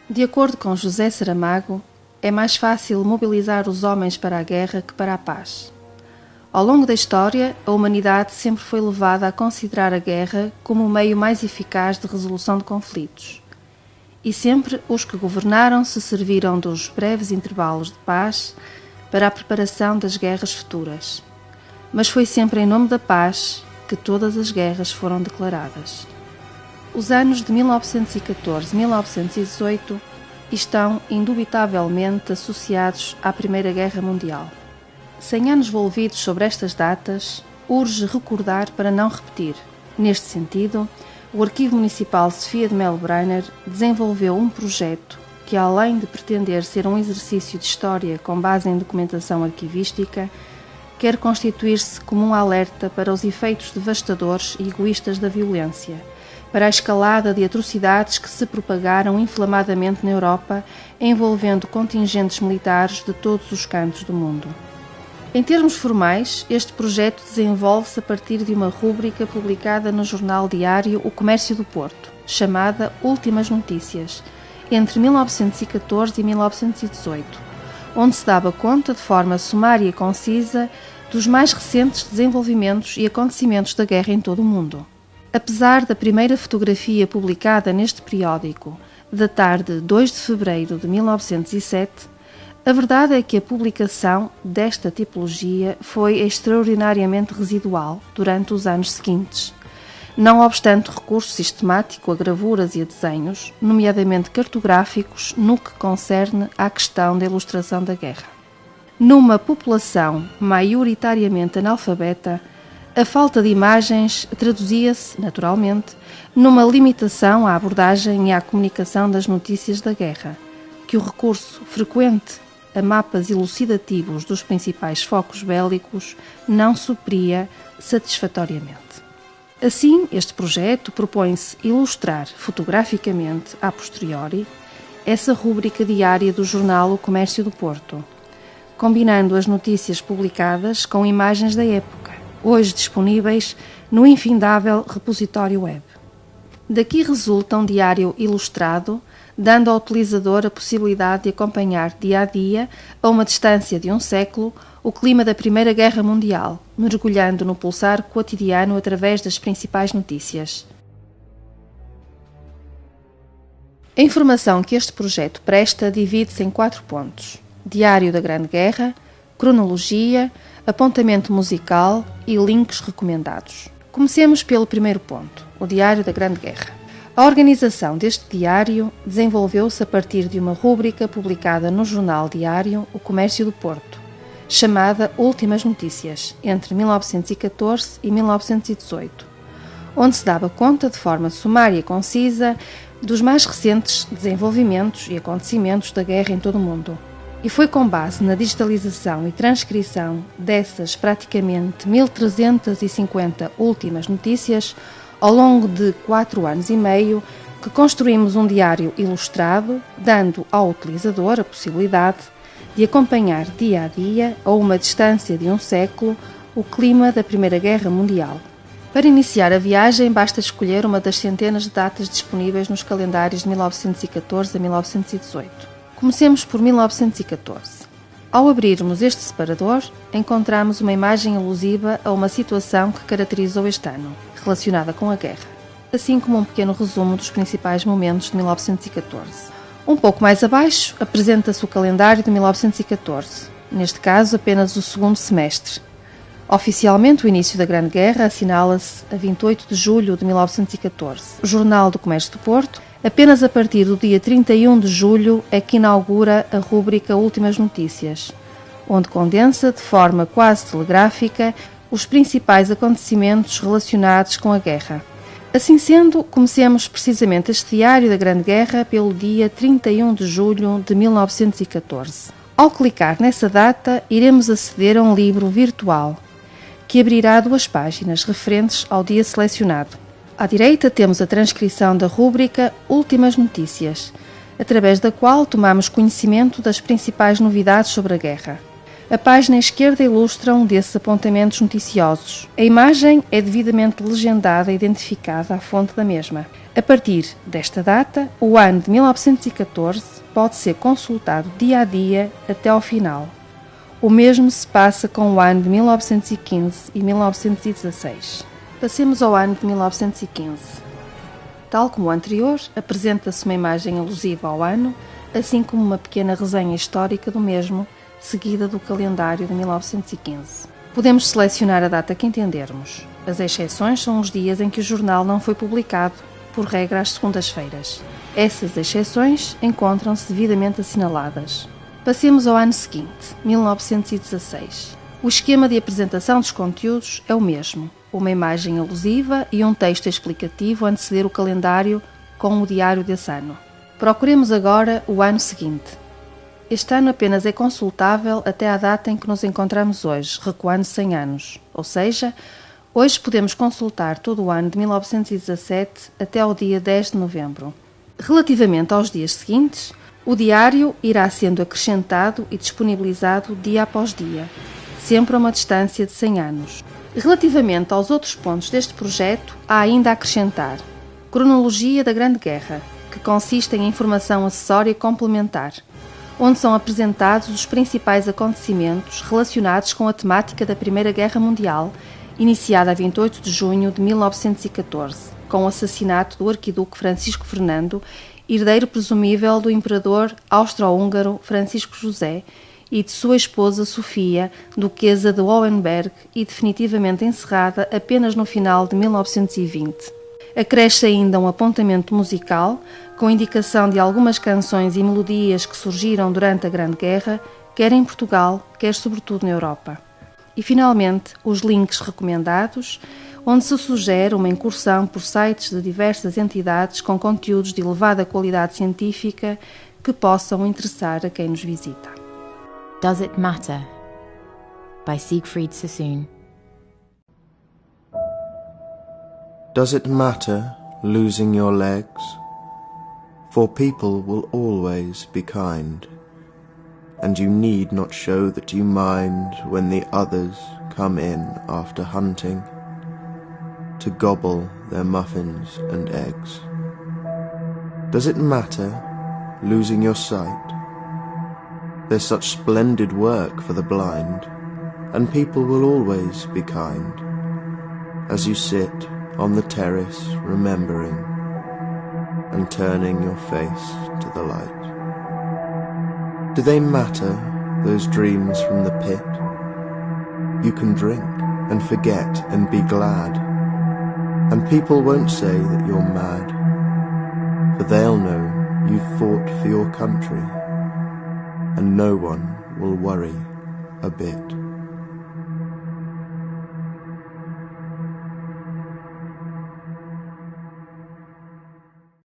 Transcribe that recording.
De acordo com José Saramago, é mais fácil mobilizar os homens para a guerra que para a paz. Ao longo da história, a humanidade sempre foi levada a considerar a guerra como o meio mais eficaz de resolução de conflitos. E sempre os que governaram se serviram dos breves intervalos de paz para a preparação das guerras futuras. Mas foi sempre em nome da paz que todas as guerras foram declaradas. Os anos de 1914 e 1918 estão indubitavelmente associados à Primeira Guerra Mundial. 100 anos envolvidos sobre estas datas, urge recordar para não repetir. Neste sentido, o Arquivo Municipal Sofia de Melo Brainer desenvolveu um projeto que, além de pretender ser um exercício de história com base em documentação arquivística, quer constituir-se como um alerta para os efeitos devastadores e egoístas da violência, para a escalada de atrocidades que se propagaram inflamadamente na Europa, envolvendo contingentes militares de todos os cantos do mundo. Em termos formais, este projeto desenvolve-se a partir de uma rúbrica publicada no jornal diário O Comércio do Porto, chamada Últimas Notícias, entre 1914 e 1918, onde se dava conta de forma sumária e concisa dos mais recentes desenvolvimentos e acontecimentos da guerra em todo o mundo. Apesar da primeira fotografia publicada neste periódico datar de 2 de fevereiro de 1907, a verdade é que a publicação desta tipologia foi extraordinariamente residual durante os anos seguintes, não obstante o recurso sistemático a gravuras e a desenhos, nomeadamente cartográficos, no que concerne à questão da ilustração da guerra. Numa população maioritariamente analfabeta, a falta de imagens traduzia-se, naturalmente, numa limitação à abordagem e à comunicação das notícias da guerra, que o recurso frequente a mapas elucidativos dos principais focos bélicos não supria satisfatoriamente. Assim, este projeto propõe-se ilustrar fotograficamente, a posteriori, essa rúbrica diária do jornal O Comércio do Porto, combinando as notícias publicadas com imagens da época, hoje disponíveis no infindável repositório web. Daqui resulta um diário ilustrado, dando ao utilizador a possibilidade de acompanhar dia a dia, a uma distância de um século, o clima da Primeira Guerra Mundial, mergulhando no pulsar quotidiano através das principais notícias. A informação que este projeto presta divide-se em 4 pontos: Diário da Grande Guerra, cronologia, apontamento musical e links recomendados. Comecemos pelo primeiro ponto, o Diário da Grande Guerra. A organização deste diário desenvolveu-se a partir de uma rúbrica publicada no jornal diário O Comércio do Porto, chamada Últimas Notícias, entre 1914 e 1918, onde se dava conta de forma sumária e concisa dos mais recentes desenvolvimentos e acontecimentos da guerra em todo o mundo. E foi com base na digitalização e transcrição dessas praticamente 1350 últimas notícias, ao longo de 4 anos e meio, que construímos um diário ilustrado, dando ao utilizador a possibilidade de acompanhar dia a dia, a uma distância de um século, o clima da Primeira Guerra Mundial. Para iniciar a viagem, basta escolher uma das centenas de datas disponíveis nos calendários de 1914 a 1918. Comecemos por 1914. Ao abrirmos este separador, encontramos uma imagem alusiva a uma situação que caracterizou este ano, relacionada com a guerra, assim como um pequeno resumo dos principais momentos de 1914. Um pouco mais abaixo, apresenta-se o calendário de 1914, neste caso apenas o segundo semestre. Oficialmente, o início da Grande Guerra assinala-se a 28 de julho de 1914. O Jornal do Comércio do Porto, apenas a partir do dia 31 de julho, é que inaugura a rúbrica Últimas Notícias, onde condensa, de forma quase telegráfica, os principais acontecimentos relacionados com a guerra. Assim sendo, comecemos precisamente este diário da Grande Guerra pelo dia 31 de julho de 1914. Ao clicar nessa data, iremos aceder a um livro virtual, que abrirá 2 páginas referentes ao dia selecionado. À direita temos a transcrição da rúbrica Últimas Notícias, através da qual tomamos conhecimento das principais novidades sobre a guerra. A página esquerda ilustra um desses apontamentos noticiosos. A imagem é devidamente legendada e identificada à fonte da mesma. A partir desta data, o ano de 1914 pode ser consultado dia a dia até ao final. O mesmo se passa com o ano de 1915 e 1916. Passemos ao ano de 1915. Tal como o anterior, apresenta-se uma imagem alusiva ao ano, assim como uma pequena resenha histórica do mesmo, seguida do calendário de 1915. Podemos selecionar a data que entendermos. As exceções são os dias em que o jornal não foi publicado, por regra às segundas-feiras. Essas exceções encontram-se devidamente assinaladas. Passemos ao ano seguinte, 1916. O esquema de apresentação dos conteúdos é o mesmo. Uma imagem alusiva e um texto explicativo a anteceder o calendário com o diário desse ano. Procuremos agora o ano seguinte. Este ano apenas é consultável até à data em que nos encontramos hoje, recuando 100 anos. Ou seja, hoje podemos consultar todo o ano de 1917 até ao dia 10 de novembro. Relativamente aos dias seguintes, o diário irá sendo acrescentado e disponibilizado dia após dia, sempre a uma distância de 100 anos. Relativamente aos outros pontos deste projeto, há ainda a acrescentar: cronologia da Grande Guerra, que consiste em informação acessória complementar, onde são apresentados os principais acontecimentos relacionados com a temática da Primeira Guerra Mundial, iniciada a 28 de junho de 1914, com o assassinato do arquiduque Francisco Fernando, herdeiro presumível do imperador austro-húngaro Francisco José, e de sua esposa Sofia, duquesa de Hohenberg, e definitivamente encerrada apenas no final de 1920. Acresce ainda um apontamento musical, com indicação de algumas canções e melodias que surgiram durante a Grande Guerra, quer em Portugal, quer sobretudo na Europa. E, finalmente, os links recomendados, onde se sugere uma incursão por sites de diversas entidades com conteúdos de elevada qualidade científica que possam interessar a quem nos visita. Does It Matter? By Siegfried Sassoon. Does it matter losing your legs? For people will always be kind, and you need not show that you mind when the others come in after hunting to gobble their muffins and eggs. Does it matter losing your sight? There's such splendid work for the blind, and people will always be kind, as you sit on the terrace remembering and turning your face to the light. Do they matter, those dreams from the pit? You can drink and forget and be glad, and people won't say that you're mad, for they'll know you've fought for your country, and no one will worry a bit.